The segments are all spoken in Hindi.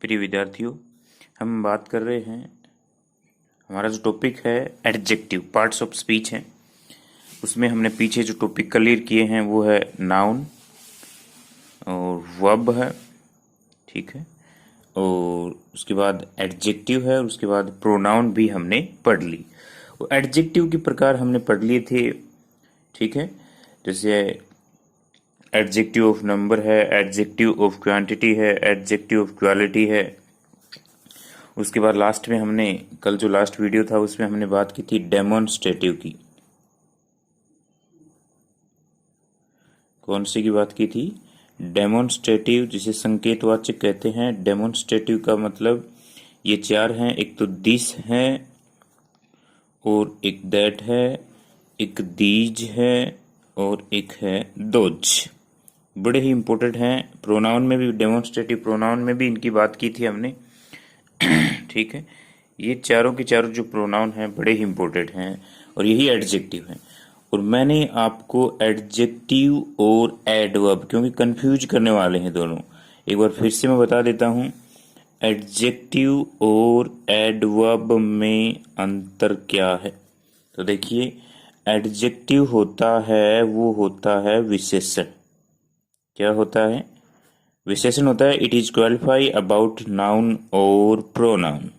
प्रिय विद्यार्थियों, हम बात कर रहे हैं। हमारा जो टॉपिक है एडजेक्टिव पार्ट्स ऑफ स्पीच है। उसमें हमने पीछे जो टॉपिक क्लियर किए हैं वो है नाउन और वर्ब है, ठीक है, और उसके बाद एडजेक्टिव है, और उसके बाद प्रोनाउन भी हमने पढ़ ली। वो एडजेक्टिव के प्रकार हमने पढ़ लिए थे, ठीक है। जैसे एडजेक्टिव ऑफ नंबर है, एडजेक्टिव ऑफ क्वांटिटी है, एडजेक्टिव ऑफ क्वालिटी है। उसके बाद लास्ट में हमने कल जो लास्ट वीडियो था उसमें हमने बात की थी डेमोन्स्ट्रेटिव की। कौन सी की बात की थी? डेमोन्स्ट्रेटिव, जिसे संकेतवाचक कहते हैं। डेमोन्स्ट्रेटिव का मतलब ये चार हैं, एक तो दिस है, और एक दैट है, एक दीज है, और एक है दोज। बड़े ही इंपॉर्टेंट हैं। प्रोनाउन में भी, डेमोन्स्ट्रेटिव प्रोनाउन में भी इनकी बात की थी हमने, ठीक है। ये चारों के चारों जो प्रोनाउन हैं बड़े ही इंपॉर्टेंट हैं, और यही एडजेक्टिव हैं। और मैंने आपको एडजेक्टिव और एडवर्ब, क्योंकि कंफ्यूज करने वाले हैं दोनों, एक बार फिर से मैं बता देता हूं। एडजेक्टिव और एडवर्ब में अंतर क्या है? तो देखिए, एडजेक्टिव होता है, वो होता है विशेषण। क्या होता है? विशेषण होता है। It is qualify about noun और प्रोनाउन।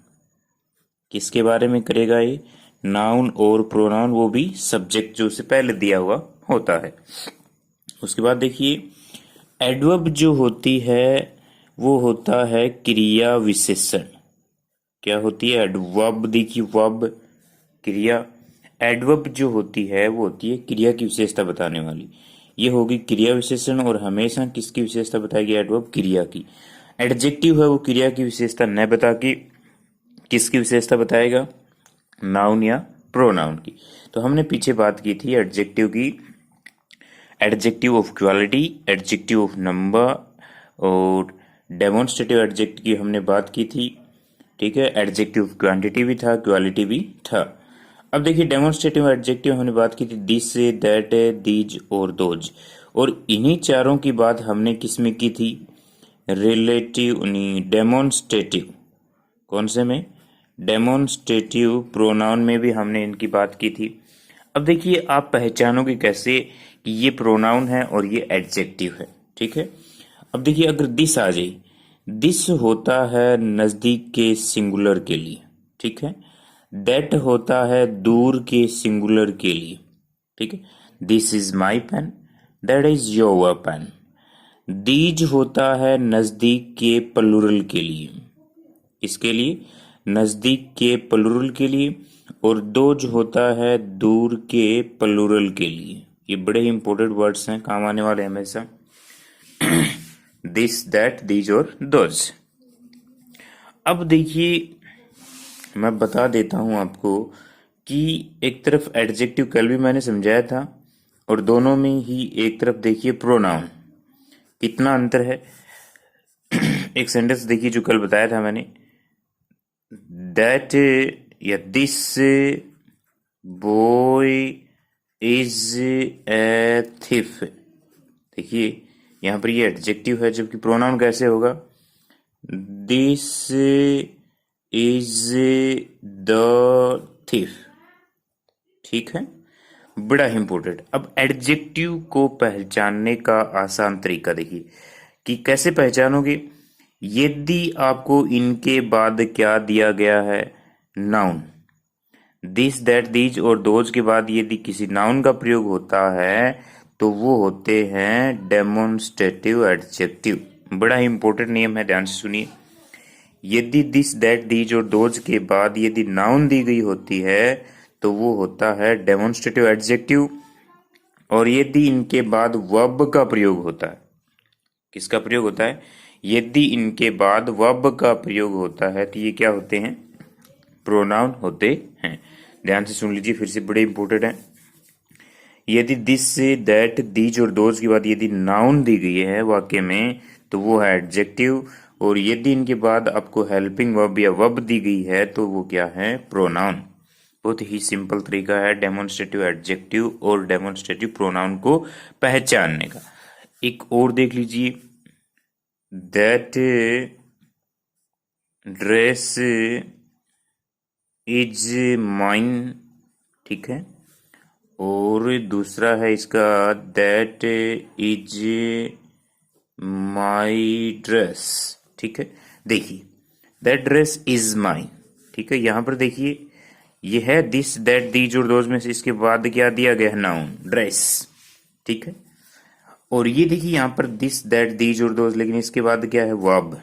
किसके बारे में करेगा ये? नाउन और प्रोनाउन, वो भी सब्जेक्ट जो उससे पहले दिया हुआ होता है। उसके बाद देखिए, एडवर्ब जो होती है वो होता है क्रिया विशेषण। क्या होती है? एडवर्ब। देखिए, वर्ब क्रिया। एडवर्ब जो होती है वो होती है क्रिया की विशेषता बताने वाली। ये होगी क्रिया विशेषण, और हमेशा किसकी विशेषता बताएगी? एडवर्ब क्रिया की। एडजेक्टिव है वो क्रिया की विशेषता न बता के किसकी विशेषता बताएगा? नाउन या प्रोनाउन की। तो हमने पीछे बात की थी एडजेक्टिव की, adjective of quality, adjective of number, और डेमोन्स्ट्रेटिव एडजेक्टिव की हमने बात की थी, ठीक है। एडजेक्टिव ऑफ क्वांटिटी भी था, क्वालिटी भी था। अब देखिए, डेमोन्स्ट्रेटिव एडजेक्टिव हमने बात की थी दिस, दैट, दीज और दोज। और इन्हीं चारों की बात हमने किस में की थी? रिलेटिव नहीं, डेमोन्स्ट्रेटिव। कौन से में? डेमोन्स्ट्रेटिव प्रोनाउन में भी हमने इनकी बात की थी। अब देखिए, आप पहचानोगे कैसे कि ये प्रोनाउन है और ये एडजेक्टिव है, ठीक है। अब देखिए, अगर दिस आ जाए, दिस होता है नजदीक के सिंगुलर के लिए, ठीक है। दैट होता है दूर के सिंगुलर के लिए, ठीक है। This is my pen, that is your pen. These होता है नजदीक के प्लूरल के लिए, इसके लिए नजदीक के प्लूरल के लिए। और दोज होता है दूर के प्लूरल के लिए। ये बड़े ही इंपॉर्टेंट वर्ड्स हैं, काम आने वाले हमेशा। दिस, दैट, दीज और दोज। अब देखिए, मैं बता देता हूं आपको कि एक तरफ एडजेक्टिव कल भी मैंने समझाया था, और दोनों में ही एक तरफ देखिए प्रोनाउन। कितना अंतर है? एक सेंटेंस देखिए जो कल बताया था मैंने, दैट या this boy is a thief. देखिए, यहां पर ये एडजेक्टिव है, जबकि प्रोनाउन कैसे होगा? दिस इज द थिफ, ठीक है। बड़ा इंपॉर्टेंट। अब एडजेक्टिव को पहचानने का आसान तरीका देखिए कि कैसे पहचानोगे। यदि आपको इनके बाद क्या दिया गया है? नाउन। दिस, दैट, दीज और दोज के बाद यदि किसी नाउन का प्रयोग होता है तो वो होते हैं डेमोन्स्ट्रेटिव एडजेक्टिव। बड़ा ही इंपॉर्टेंट नियम है, ध्यान से सुनिए। यदि दिस, दैट, दीज और दोज के बाद यदि नाउन दी गई होती है तो वो होता है डेमोन्स्ट्रेटिव एडजेक्टिव। और यदि इनके बाद वर्ब का प्रयोग होता है, किसका प्रयोग होता है? यदि इनके बाद वर्ब का प्रयोग होता है तो ये क्या होते हैं? प्रोनाउन होते हैं। ध्यान से सुन लीजिए, फिर से बड़े इंपॉर्टेंट है। यदि दिस, दैट, दीज और दोज के बाद यदि नाउन दी गई है वाक्य में तो वो है एडजेक्टिव। और यदि इनके बाद आपको हेल्पिंग वर्ब या वर्ब दी गई है तो वो क्या है? प्रोनाउन। बहुत ही सिंपल तरीका है डेमोन्स्ट्रेटिव एडजेक्टिव और डेमोन्स्ट्रेटिव प्रोनाउन को पहचानने का। एक और देख लीजिए, दैट ड्रेस इज माइन, ठीक है। और दूसरा है इसका दैट इज माई ड्रेस, ठीक है। देखिए दैट ड्रेस इज माइन, ठीक है। यहां पर देखिए ये है दिस दैट दीज और दोज में से इसके बाद क्या दिया गया है, नाउन ड्रेस, ठीक है। और ये देखिए यहां पर दिस दैट दीज और दोज, लेकिन इसके बाद क्या है, वर्ब।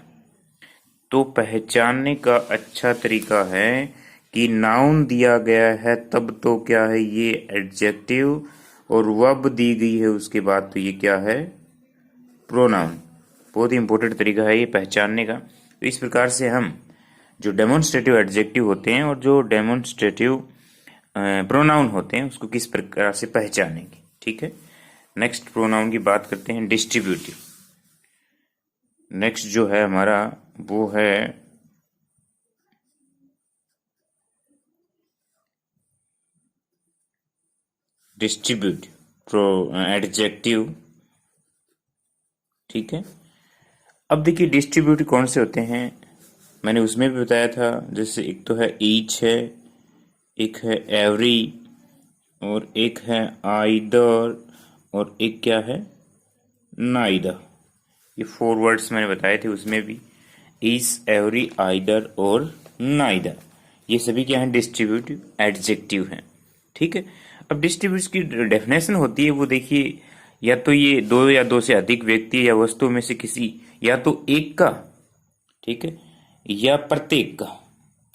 तो पहचानने का अच्छा तरीका है कि नाउन दिया गया है तब तो क्या है, ये एडजेक्टिव, और वर्ब दी गई है उसके बाद तो ये क्या है, प्रोनाउन। बहुत ही इंपॉर्टेंट तरीका है ये पहचानने का। तो इस प्रकार से हम जो डेमोन्स्ट्रेटिव एडजेक्टिव होते हैं और जो डेमोन्स्ट्रेटिव प्रोनाउन होते हैं उसको किस प्रकार से पहचानेंगे, ठीक है। नेक्स्ट प्रोनाउन की बात करते हैं, डिस्ट्रीब्यूटिव। नेक्स्ट जो है हमारा वो है डिस्ट्रीब्यूटिव एडजेक्टिव, ठीक है। अब देखिए डिस्ट्रीब्यूटिव कौन से होते हैं, मैंने उसमें भी बताया था। जैसे एक तो है ईच है, एक है एवरी, और एक है आइदर, और एक क्या है, नाइदर। ये 4 वर्ड्स मैंने बताए थे उसमें भी, ईच एवरी आइदर और नाइदर, ये सभी क्या हैं, डिस्ट्रीब्यूटिव एडजेक्टिव हैं, ठीक है। अब डिस्ट्रीब्यूटिव की डेफिनेशन होती है वो देखिए, या तो ये दो या दो से अधिक व्यक्ति या वस्तुओं में से किसी या तो एक का, ठीक है, या प्रत्येक का,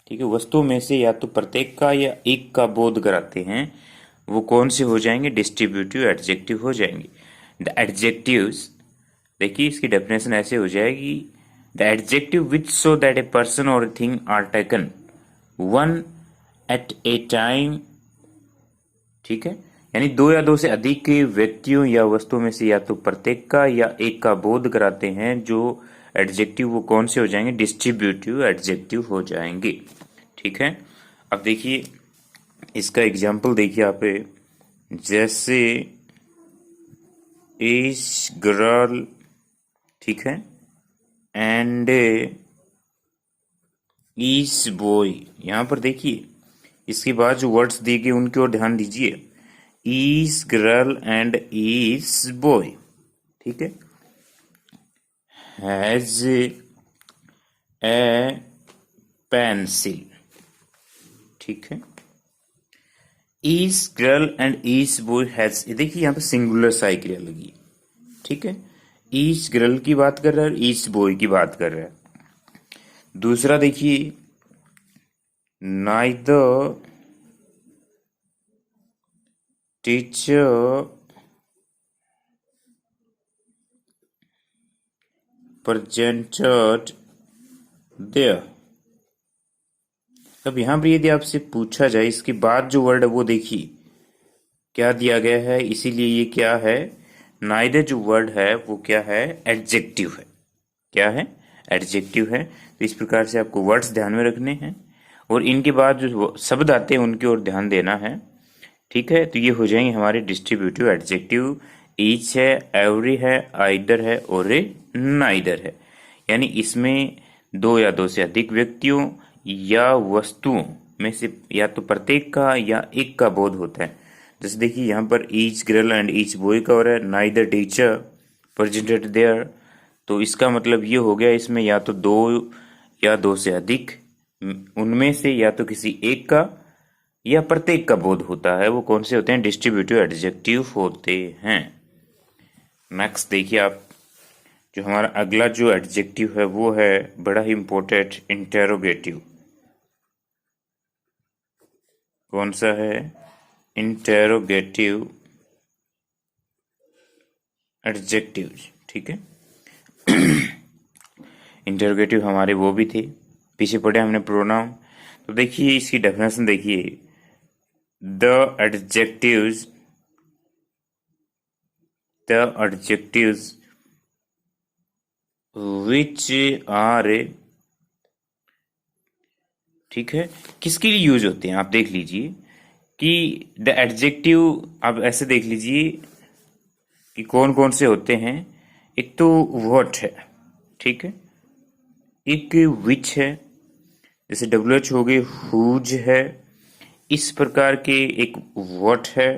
ठीक है। वस्तुओं में से या तो प्रत्येक का या एक का बोध कराते हैं, वो कौन से हो जाएंगे, डिस्ट्रीब्यूटिव एडजेक्टिव हो जाएंगे। द एडजेक्टिव्स, देखिए इसकी डेफिनेशन ऐसे हो जाएगी, the adjective which show that a person और a thing are taken one at a time, ठीक है। यानी दो या दो से अधिक के व्यक्तियों या वस्तुओं में से या तो प्रत्येक का या एक का बोध कराते हैं जो एडजेक्टिव, वो कौन से हो जाएंगे, डिस्ट्रीब्यूटिव एडजेक्टिव हो जाएंगे, ठीक है। अब देखिए इसका एग्जाम्पल देखिए आप, जैसे इस गर्ल, ठीक है, एंड इस बॉय। यहां पर देखिए इसके बाद जो वर्ड्स दिए गए उनकी ओर ध्यान दीजिए, इस गर्ल एंड इस बॉय, ठीक है। हैज ए पेंसिल, ठीक है। इस गर्ल एंड इस बॉय हैज, देखिए यहां पर सिंगुलर साई क्रिया लगी, ठीक है। इस गर्ल की बात कर रहा है और इस बॉय की बात कर रहा है। दूसरा देखिए, नाइदर टीचर presented there। अब यहां पर यदि आपसे पूछा जाए इसके बाद जो वर्ड है वो देखिए क्या दिया गया है, इसीलिए ये क्या है, नाइदर जो वर्ड है वो क्या है, एडजेक्टिव है। क्या है, एडजेक्टिव है। तो इस प्रकार से आपको वर्ड्स ध्यान में रखने हैं और इनके बाद जो शब्द आते हैं उनकी ओर ध्यान देना है, ठीक है। तो ये हो जाएंगे हमारे डिस्ट्रीब्यूटिव एडजेक्टिव, ईच है, एवरी है, आइदर है और नाइदर है। यानी इसमें दो या दो से अधिक व्यक्तियों या वस्तुओं में से या तो प्रत्येक का या एक का बोध होता है। जैसे देखिए यहाँ पर each girl and each boy का हो रहा है, नाइदर टीचर प्रेजेंटेड देयर। तो इसका मतलब ये हो गया इसमें या तो दो या दो से अधिक उनमें से या तो किसी एक का या प्रत्येक का बोध होता है, वो कौन से होते हैं, डिस्ट्रीब्यूटिव एडजेक्टिव होते हैं। नेक्स्ट देखिए आप, जो हमारा अगला जो एडजेक्टिव है वो है बड़ा ही इंपॉर्टेंट, इंटेरोगेटिव। कौन सा है, इंटेरोगेटिव एडजेक्टिव, ठीक है। इंटेरोगेटिव हमारे वो भी थे, पीछे पढ़े हमने प्रोनाउन। तो देखिए इसकी डेफिनेशन देखिए, the adjectives which are, ठीक है, किसके लिए यूज होते हैं आप देख लीजिए कि द एडजेक्टिव आप ऐसे देख लीजिए कि कौन कौन से होते हैं। एक तो व्हाट है, ठीक है, एक विच है, जैसे WH हो गई, हुज है, इस प्रकार के एक व्हाट है,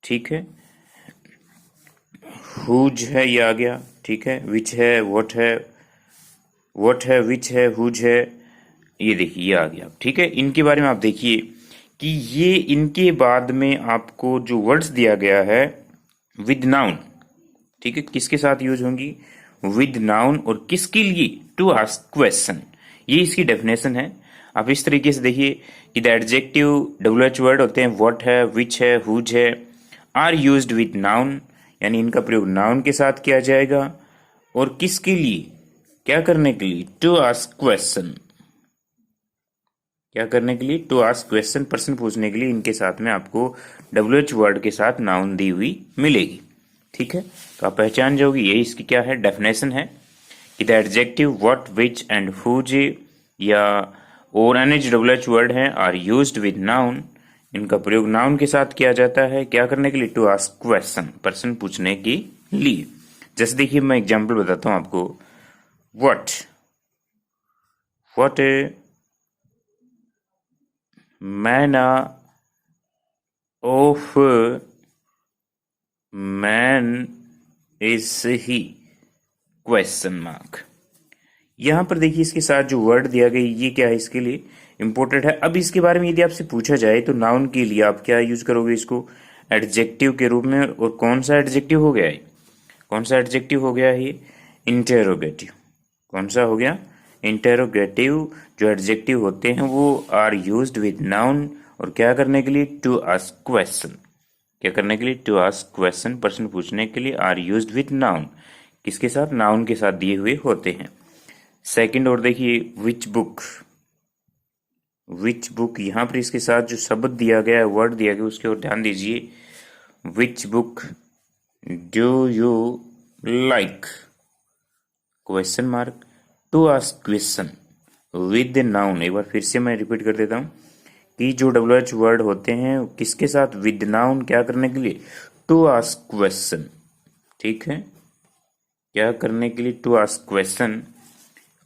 ठीक है, हुज है, ये आ गया, ठीक है, विच है, व्हाट है, विच है, हुज है, ये देखिए ये आ गया, ठीक है। इनके बारे में आप देखिए कि ये इनके बाद में आपको जो वर्ड्स दिया गया है विद नाउन, ठीक है, किसके साथ यूज होंगी, विद नाउन, और किसके लिए, टू आस्क क्वेश्चन, ये इसकी डेफिनेशन है। आप इस तरीके से देखिए कि द एडजेक्टिव WH वर्ड होते हैं व्हाट है, विच है, हुज है, आर यूज्ड विद नाउन, यानी इनका प्रयोग नाउन के साथ किया जाएगा, और किसके लिए, क्या करने के लिए, टू आस्क क्वेश्चन, क्या करने के लिए, टू आस्क क्वेश्चन, प्रश्न पूछने के लिए इनके साथ में आपको WH वर्ड के साथ नाउन दी हुई मिलेगी, ठीक है। तो आप पहचान जाओगे, ये इसकी क्या है, डेफिनेशन है कि the adjective what, which and whose या और NH WH वर्ड हैं आर यूज्ड विद नाउन, इनका प्रयोग नाउन के साथ किया जाता है, क्या करने के लिए, टू आस्क क्वेश्चन, प्रश्न पूछने के लिए। जैसे देखिए मैं एग्जांपल बताता हूं आपको, व्हाट मैना of man is he, question mark. यहां पर देखिए इसके साथ जो वर्ड दिया गया ये क्या है, इसके लिए इंपोर्टेंट है। अब इसके बारे में यदि आपसे पूछा जाए तो नाउन के लिए आप क्या यूज करोगे, इसको एडजेक्टिव के रूप में, और कौन सा एडजेक्टिव हो गया है, कौन सा एडजेक्टिव हो गया है ये, इंटेरोगेटिव। कौन सा हो गया, इंटेरोगेटिव। जो एडजेक्टिव होते हैं वो आर यूज्ड विद नाउन, और क्या करने के लिए, टू आस्क क्वेश्चन, क्या करने के लिए, टू आस्क क्वेश्चन, प्रश्न पूछने के लिए, आर यूज्ड विद नाउन, किसके साथ, नाउन के साथ दिए हुए होते हैं। सेकंड और देखिए विच बुक, यहां पर इसके साथ जो शब्द दिया गया है, वर्ड दिया गया, उसके ओर ध्यान दीजिए। Which book do you like, question mark, to ask question with noun. एक बार फिर से मैं रिपीट कर देता हूं कि जो WH वर्ड होते हैं किसके साथ, विद नाउन, क्या करने के लिए, टू आस्क क्वेश्चन, ठीक है, क्या करने के लिए, टू आस्क क्वेश्चन,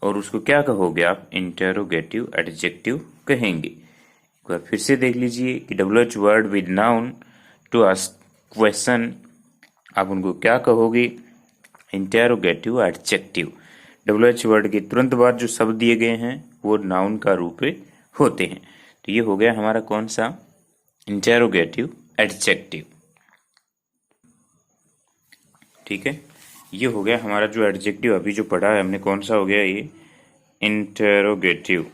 और उसको क्या कहोगे आप, इंटेरोगेटिव एडजेक्टिव कहेंगे। एक बार फिर से देख लीजिए कि WH word with noun, to ask question, आप उनको क्या कहोगे, इंटेरोगेटिव एडजेक्टिव। WH वर्ड के तुरंत बाद जो शब्द दिए गए हैं वो नाउन का रूप होते हैं। तो ये हो गया हमारा कौन सा, इंटेरोगेटिव एडजेक्टिव, ठीक है। ये हो गया हमारा जो एडजेक्टिव अभी जो पढ़ा है हमने, कौन सा हो गया ये, इंटेरोगेटिव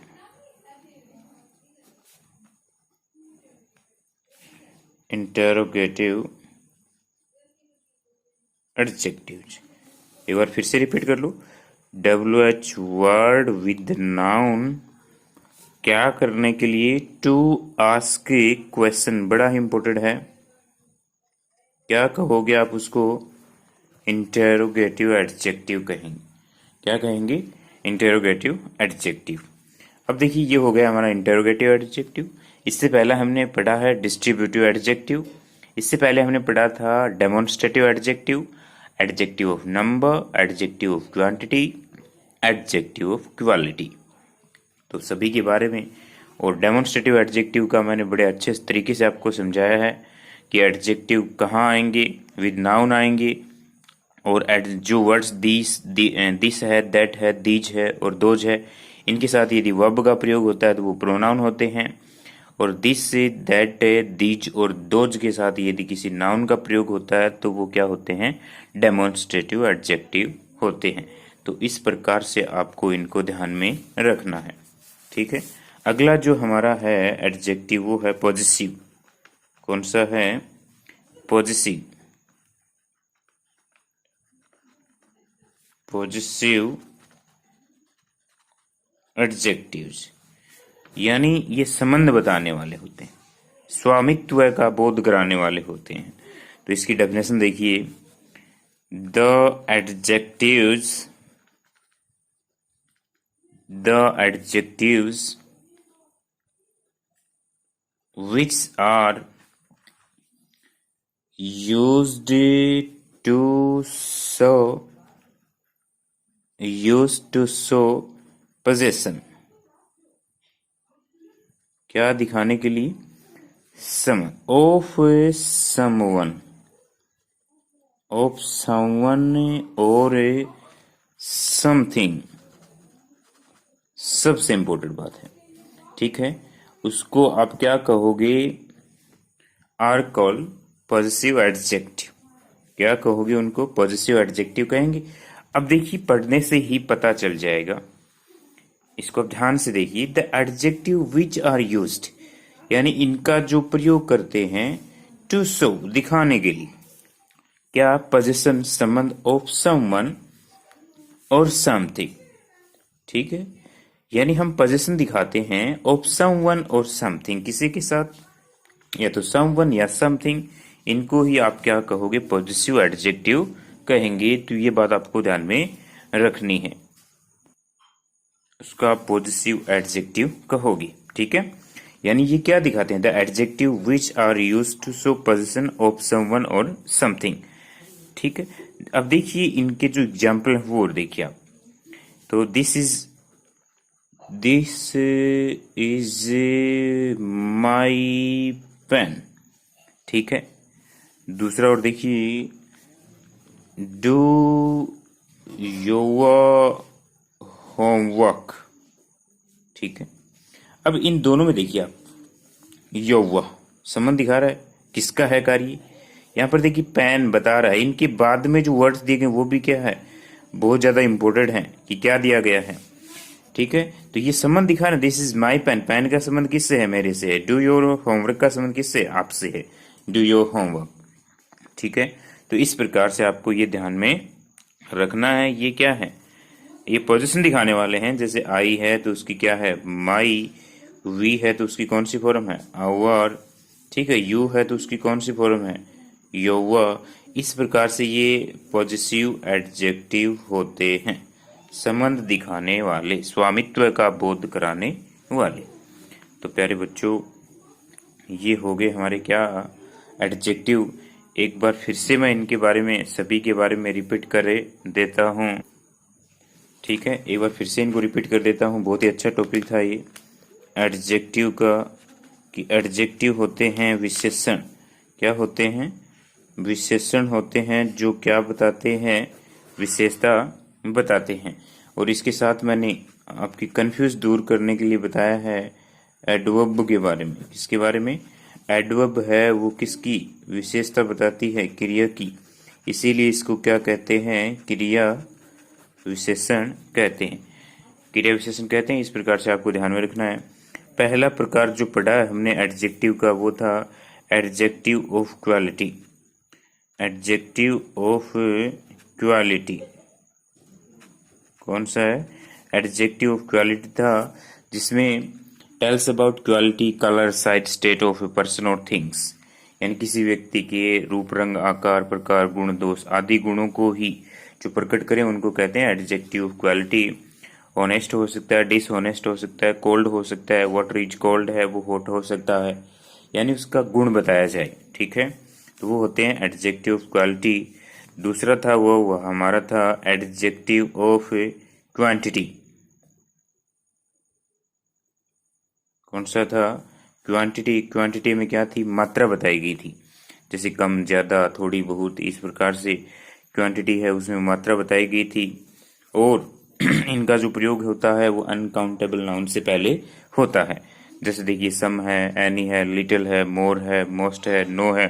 एडजेक्टिव। एक बार फिर से रिपीट कर लो, WH वर्ड विद नाउन, क्या करने के लिए, टू आस्क ए क्वेश्चन, बड़ा ही इंपॉर्टेंट है, क्या कहोगे आप उसको, इंटेरोगेटिव एडजेक्टिव कहेंगे, क्या कहेंगे, इंटेरोगेटिव एडजेक्टिव। अब देखिए ये हो गया हमारा इंटेरोगेटिव एडजेक्टिव। इससे पहले हमने पढ़ा है डिस्ट्रीब्यूटिव एडजेक्टिव, इससे पहले हमने पढ़ा था demonstrative adjective, adjective of number, adjective of quantity, adjective of quality, तो सभी के बारे में। और डेमोन्स्ट्रेटिव एडजेक्टिव का मैंने बड़े अच्छे तरीके से आपको समझाया है कि एडजेक्टिव कहाँ आएंगे, विद नाउन आएंगे, और जो वर्ड्स दिस है, दैट है, दीज है और दोज है, इनके साथ यदि वर्ब का प्रयोग होता है तो वो प्रोनाउन होते हैं, और दिस, दैट, दीज और दोज के साथ यदि किसी नाउन का प्रयोग होता है तो वो क्या होते हैं, डेमोन्स्ट्रेटिव एडजेक्टिव होते हैं। तो इस प्रकार से आपको इनको ध्यान में रखना है, ठीक है। अगला जो हमारा है एडजेक्टिव वो है पॉजिटिव। कौन सा है, पॉजिटिव एडजेक्टिव्स, यानी ये संबंध बताने वाले होते हैं, स्वामित्व का बोध कराने वाले होते हैं। तो इसकी डेफिनेशन देखिए, the adjectives which are used to show possession, क्या दिखाने के लिए? Some of someone, of someone और समथिंग, सबसे इंपॉर्टेंट बात है, ठीक है। उसको आप क्या कहोगे? Are call positive adjective. क्या कहोगे उनको? पॉजिटिव एडजेक्टिव कहेंगे। अब देखिए, पढ़ने से ही पता चल जाएगा, इसको अब ध्यान से देखिए। The adjective which are used, यानी इनका जो प्रयोग करते हैं टू शो, दिखाने के लिए, क्या? पोजीशन, संबंध ऑफ समवन और समथिंग, ठीक है। यानी हम पोजीशन दिखाते हैं ऑफ समवन और समथिंग, किसी के साथ, या तो समवन या समथिंग, इनको ही आप क्या कहोगे? पॉजिटिव एडजेक्टिव कहेंगे। तो ये बात आपको ध्यान में रखनी है, उसका आप पॉजिटिव एडजेक्टिव कहोगे, ठीक है। यानी ये क्या दिखाते हैं? The adjective which are use to show position of someone और समथिंग, ठीक है। अब देखिए इनके जो एग्जाम्पल है वो और देखिए आप। तो दिस इज माई पेन, ठीक है। दूसरा और देखिए, डू योर होमवर्क, ठीक है। अब इन दोनों में देखिए आप, योर संबंध दिखा रहा है, किसका है कार्य। यहाँ पर देखिए पेन बता रहा है, इनके बाद में जो वर्ड्स दिए गए वो भी क्या है? बहुत ज्यादा इंपॉर्टेंट है कि क्या दिया गया है, ठीक है। तो ये संबंध दिखा रहा है, this is my pen, pen का संबंध किससे है? मेरे से है। डू योर होमवर्क का संबंध किससे? आपसे है, डू योर होमवर्क, ठीक है। तो इस प्रकार से आपको ये ध्यान में रखना है। ये क्या है? ये पोजीशन दिखाने वाले हैं। जैसे आई है तो उसकी क्या है? माई। वी है तो उसकी कौन सी फॉर्म है? आवर, ठीक है। यू है तो उसकी कौन सी फॉर्म है? योर। इस प्रकार से ये पॉजिटिव एडजेक्टिव होते हैं, संबंध दिखाने वाले, स्वामित्व का बोध कराने वाले। तो प्यारे बच्चों, ये हो गए हमारे क्या? एडजेक्टिव। एक बार फिर से मैं इनके बारे में, सभी के बारे में रिपीट कर देता हूँ, ठीक है। एक बार फिर से इनको रिपीट कर देता हूँ। बहुत ही अच्छा टॉपिक था ये एडजेक्टिव का, कि एडजेक्टिव होते हैं विशेषण। क्या होते हैं? विशेषण होते हैं जो क्या बताते हैं? विशेषता बताते हैं। और इसके साथ मैंने आपकी कंफ्यूज दूर करने के लिए बताया है एडवर्ब के बारे में। किसके बारे में? एडवर्ब है वो किसकी विशेषता बताती है? क्रिया की। इसीलिए इसको क्या कहते हैं? क्रिया विशेषण कहते हैं, क्रिया विशेषण कहते हैं। इस प्रकार से आपको ध्यान में रखना है। पहला प्रकार जो पढ़ा है हमने एडजेक्टिव का, वो था adjective of quality. Adjective of quality कौन सा है? एडजेक्टिव ऑफ क्वालिटी था, जिसमें tells about quality, colour, size, state of A person और थिंग्स, यानी किसी व्यक्ति के रूप, रंग, आकार, प्रकार, गुण, दोष आदि गुणों को ही जो प्रकट करें उनको कहते हैं एडजेक्टिव ऑफ क्वालिटी। ऑनेस्ट हो सकता है, डिसऑनेस्ट हो सकता है, कोल्ड हो सकता है, वाटर इज कोल्ड है वो हॉट हो सकता है, यानी उसका गुण बताया जाए, ठीक है। तो वो होते हैं एडजेक्टिव ऑफ क्वालिटी। दूसरा था वो हमारा था एडजेक्टिव ऑफ क्वांटिटी। कौन सा था? क्वांटिटी। क्वांटिटी में क्या थी? मात्रा बताई गई थी, जैसे कम, ज्यादा, थोड़ी, बहुत, इस प्रकार से क्वांटिटी है उसमें मात्रा बताई गई थी। और इनका जो प्रयोग होता है वो अनकाउंटेबल नाउन से पहले होता है। जैसे देखिए सम है, एनी है, लिटिल है, मोर है, मोस्ट है, नो है,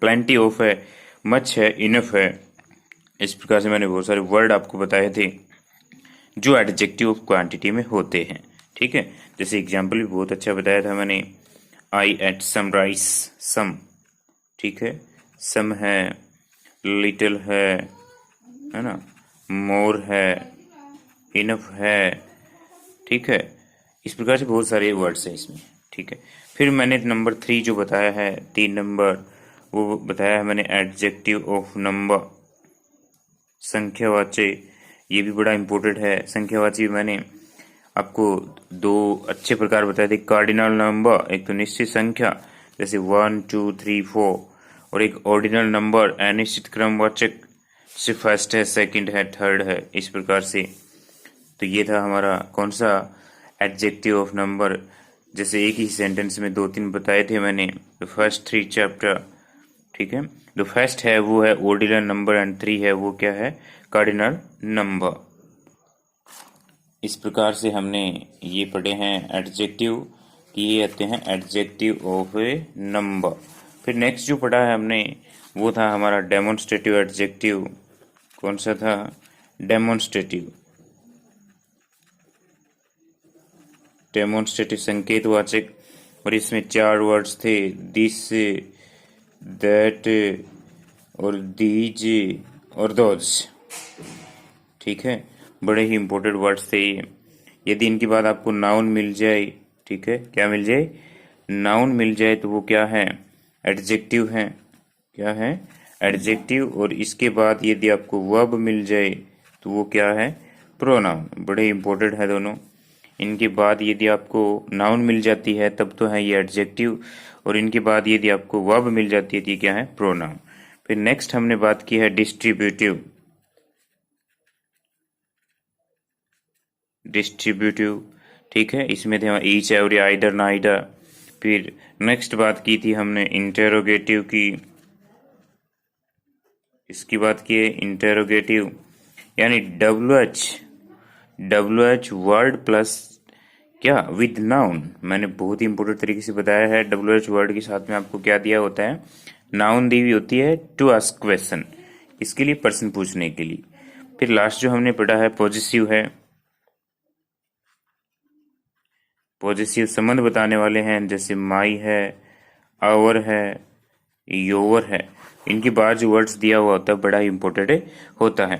प्लेंटी ऑफ है, मच है, इनफ है। इस प्रकार से मैंने बहुत सारे वर्ड आपको बताए थे जो एडजेक्टिव ऑफ क्वांटिटी में होते हैं, ठीक है। जैसे एग्जाम्पल भी बहुत अच्छा बताया था मैंने, आई एट सनराइज, सम, ठीक है। सम है, लिटिल है ना, मोर है, इनफ है, ठीक है। इस प्रकार से बहुत सारे वर्ड्स हैं इसमें, ठीक है। फिर मैंने नंबर 3 जो बताया है, 3 नंबर, वो बताया है मैंने एडजेक्टिव ऑफ नंबर, संख्यावाची। ये भी बड़ा इंपॉर्टेंट है। संख्यावाची मैंने आपको 2 अच्छे प्रकार बताए थे। कार्डिनल नंबर, एक तो निश्चित संख्या जैसे 1 2 3 4, और एक ऑर्डिनल नंबर अनिश्चित क्रमवाचक, से फर्स्ट है, सेकंड है, थर्ड है, इस प्रकार से। तो ये था हमारा कौन सा? Adjective of number. जैसे एक ही सेंटेंस में 2-3 बताए थे मैंने, द फर्स्ट 3 चैप्टर, ठीक है। जो फर्स्ट है वो है ऑर्डिनल नंबर एंड 3 है वो क्या है, कार्डिनल नंबर। इस प्रकार से हमने ये पढ़े हैं एडजेक्टिव, कि ये आते हैं एडजेक्टिव ऑफ ए नंबर। फिर नेक्स्ट जो पढ़ा है हमने वो था हमारा डेमोन्स्ट्रेटिव एडजेक्टिव। कौन सा था, डेमोन्स्ट्रेटिव। डेमोन्स्ट्रेटिव संकेतवाचक, और इसमें 4 वर्ड्स थे, दिस, दैट और दीज और दोज, ठीक है। बड़े ही इंपॉर्टेंट वर्ड्स थे ये। यदि इनके बाद आपको नाउन मिल जाए, ठीक है, क्या मिल जाए, नाउन मिल जाए, तो वो क्या है, एडजेक्टिव है। क्या है, एडजेक्टिव। और इसके बाद यदि आपको वर्ब मिल जाए तो वो क्या है, प्रोनाउन। बड़े इंपॉर्टेंट है दोनों। इनके बाद यदि आपको नाउन मिल जाती है तब तो है ये एडजेक्टिव, और इनके बाद यदि आपको वर्ब मिल जाती है तो ये क्या है, प्रोनाउन। फिर नेक्स्ट हमने बात की है डिस्ट्रीब्यूटिव। डिस्ट्रीब्यूटिव, ठीक है, इसमें थे ईच, एवरी, आइदर, नाइदर। फिर नेक्स्ट बात की थी हमने इंटेरोगेटिव की। इसकी बात की है इंटेरोगेटिव, यानी WH वर्ड प्लस क्या, विद नाउन। मैंने बहुत ही इंपॉर्टेंट तरीके से बताया है, WH वर्ड के साथ में आपको क्या दिया होता है, नाउन दी हुई होती है टू आस्क क्वेश्चन, इसके लिए प्रश्न पूछने के लिए। फिर लास्ट जो हमने पढ़ा है पॉजिटिव है। पॉजिटिव संबंध बताने वाले हैं, जैसे माई है, आवर है, योर है। इनके बाद जो वर्ड्स दिया हुआ होता है बड़ा ही इंपॉर्टेंट होता है।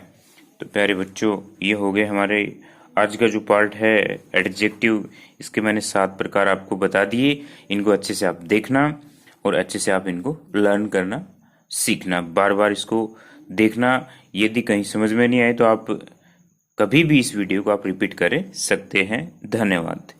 तो प्यारे बच्चों, ये हो गए हमारे आज का जो पार्ट है एडजेक्टिव। इसके मैंने 7 प्रकार आपको बता दिए। इनको अच्छे से आप देखना और अच्छे से आप इनको लर्न करना सीखना, बार बार इसको देखना। यदि कहीं समझ में नहीं आए तो आप कभी भी इस वीडियो को आप रिपीट कर सकते हैं। धन्यवाद।